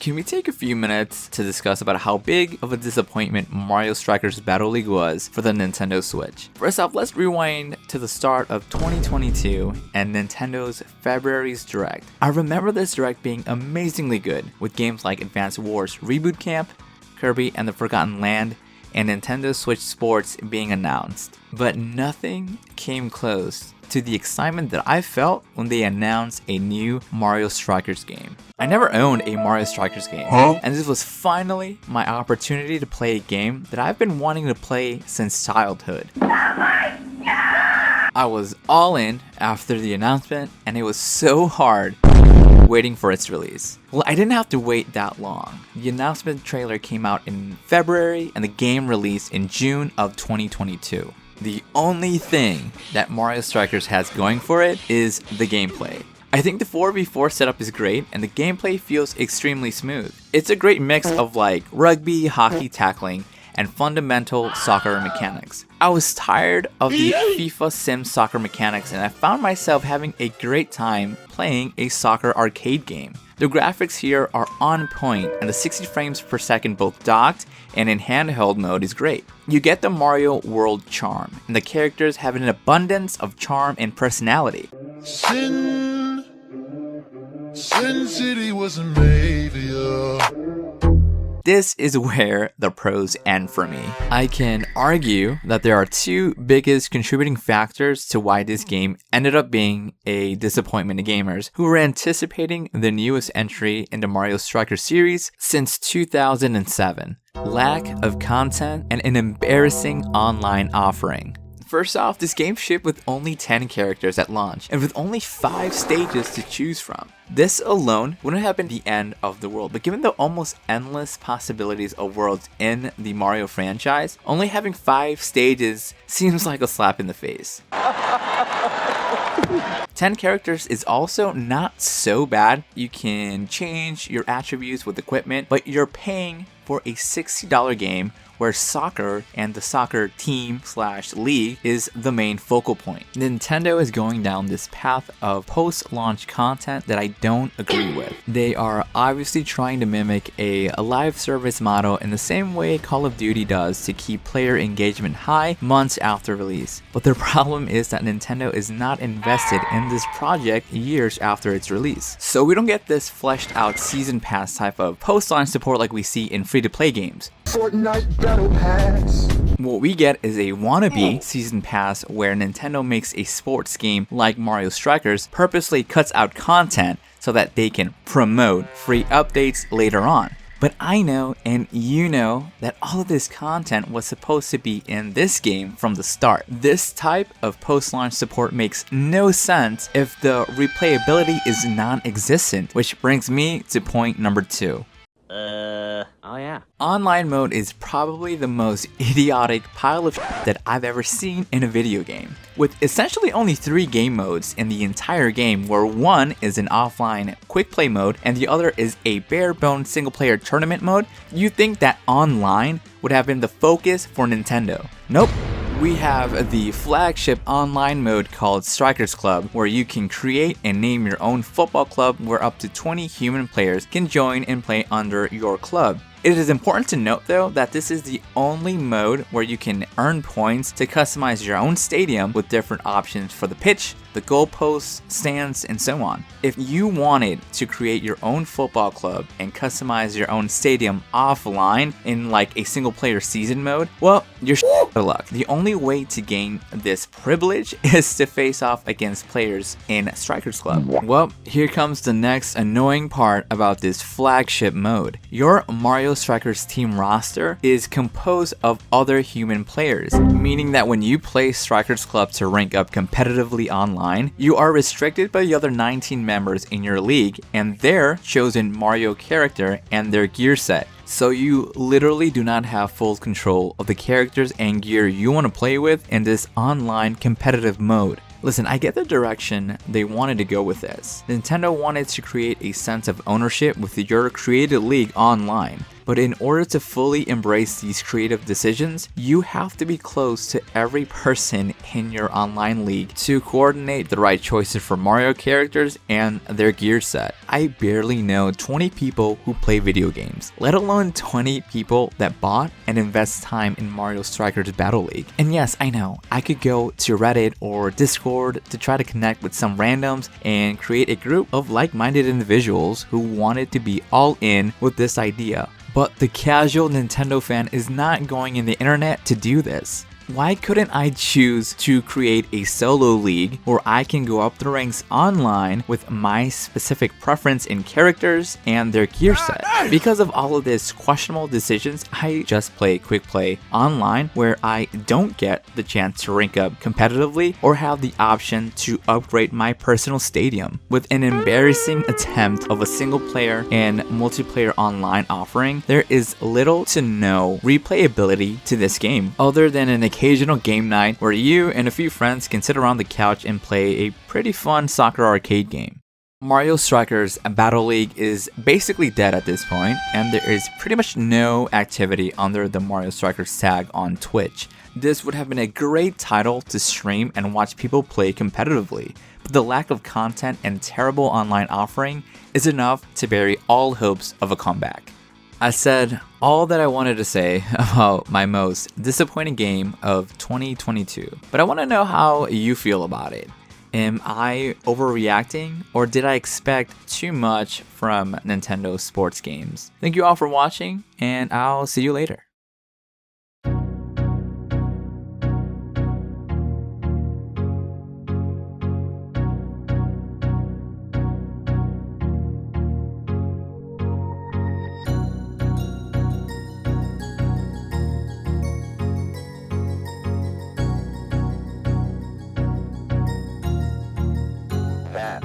Can we take a few minutes to discuss about how big of a disappointment Mario Strikers Battle League was for the Nintendo Switch? First off, let's rewind to the start of 2022 and Nintendo's February's Direct. I remember this Direct being amazingly good, with games like Advance Wars Reboot Camp, Kirby and the Forgotten Land, and Nintendo Switch Sports being announced. But nothing came close to the excitement that I felt when they announced a new Mario Strikers game. I never owned a Mario Strikers game, and this was finally my opportunity to play a game that I've been wanting to play since childhood. I was all in after the announcement, and it was so hard waiting for its release. Well, I didn't have to wait that long. The announcement trailer came out in February, and the game released in June of 2022. The only thing that Mario Strikers has going for it is the gameplay. I think the 4v4 setup is great and the gameplay feels extremely smooth. It's a great mix of like rugby, hockey, tackling, and fundamental soccer mechanics. I was tired of the FIFA Sim soccer mechanics and I found myself having a great time playing a soccer arcade game. The graphics here are on point and the 60 frames per second both docked and in handheld mode is great. You get the Mario World charm, and the characters have an abundance of charm and personality. Sin City wasn't made for you. This is where the pros end for me. I can argue that there are two biggest contributing factors to why this game ended up being a disappointment to gamers who were anticipating the newest entry in the Mario Strikers series since 2007. Lack of content and an embarrassing online offering. First off, this game shipped with only 10 characters at launch, and with only 5 stages to choose from. This alone wouldn't have been the end of the world, but given the almost endless possibilities of worlds in the Mario franchise, only having 5 stages seems like a slap in the face. 10 characters is also not so bad. You can change your attributes with equipment, but you're paying for a $60 game where soccer and the soccer team/league is the main focal point. Nintendo is going down this path of post-launch content that I don't agree with. They are obviously trying to mimic a live service model in the same way Call of Duty does to keep player engagement high months after release. But the problem is that Nintendo is not invested in this project years after its release. So we don't get this fleshed out season pass type of post-launch support like we see in free-to-play games. Fortnite Battle Pass. What we get is a wannabe season pass where Nintendo makes a sports game like Mario Strikers, purposely cuts out content so that they can promote free updates later on. But I know and you know that all of this content was supposed to be in this game from the start. This type of post-launch support makes no sense if the replayability is non-existent, which brings me to point number 2. Oh yeah. Online mode is probably the most idiotic pile of shit that I've ever seen in a video game. With essentially only 3 game modes in the entire game, where one is an offline quick play mode and the other is a bare bones single player tournament mode, you'd think that online would have been the focus for Nintendo. Nope. We have the flagship online mode called Strikers Club, where you can create and name your own football club where up to 20 human players can join and play under your club. It is important to note though that this is the only mode where you can earn points to customize your own stadium with different options for the pitch, the goalposts, stands, and so on. If you wanted to create your own football club and customize your own stadium offline in like a single player season mode, well, you're out of luck. The only way to gain this privilege is to face off against players in Strikers Club. Well, here comes the next annoying part about this flagship mode. Your Mario Strikers team roster is composed of other human players, meaning that when you play Strikers Club to rank up competitively online, you are restricted by the other 19 members in your league and their chosen Mario character and their gear set. So you literally do not have full control of the characters and gear you want to play with in this online competitive mode. Listen, I get the direction they wanted to go with this. Nintendo wanted to create a sense of ownership with your created league online. But in order to fully embrace these creative decisions, you have to be close to every person in your online league to coordinate the right choices for Mario characters and their gear set. I barely know 20 people who play video games, let alone 20 people that bought and invest time in Mario Strikers Battle League. And yes, I know, I could go to Reddit or Discord to try to connect with some randoms and create a group of like-minded individuals who wanted to be all in with this idea. But the casual Nintendo fan is not going in the internet to do this. Why couldn't I choose to create a solo league where I can go up the ranks online with my specific preference in characters and their gear set? Because of all of these questionable decisions, I just play Quick Play online where I don't get the chance to rank up competitively or have the option to upgrade my personal stadium. With an embarrassing attempt of a single player and multiplayer online offering, there is little to no replayability to this game other than an occasional game night where you and a few friends can sit around the couch and play a pretty fun soccer arcade game. Mario Strikers Battle League is basically dead at this point, and there is pretty much no activity under the Mario Strikers tag on Twitch. This would have been a great title to stream and watch people play competitively, but the lack of content and terrible online offering is enough to bury all hopes of a comeback. I said all that I wanted to say about my most disappointing game of 2022, but I want to know how you feel about it. Am I overreacting, or did I expect too much from Nintendo sports games? Thank you all for watching, and I'll see you later. That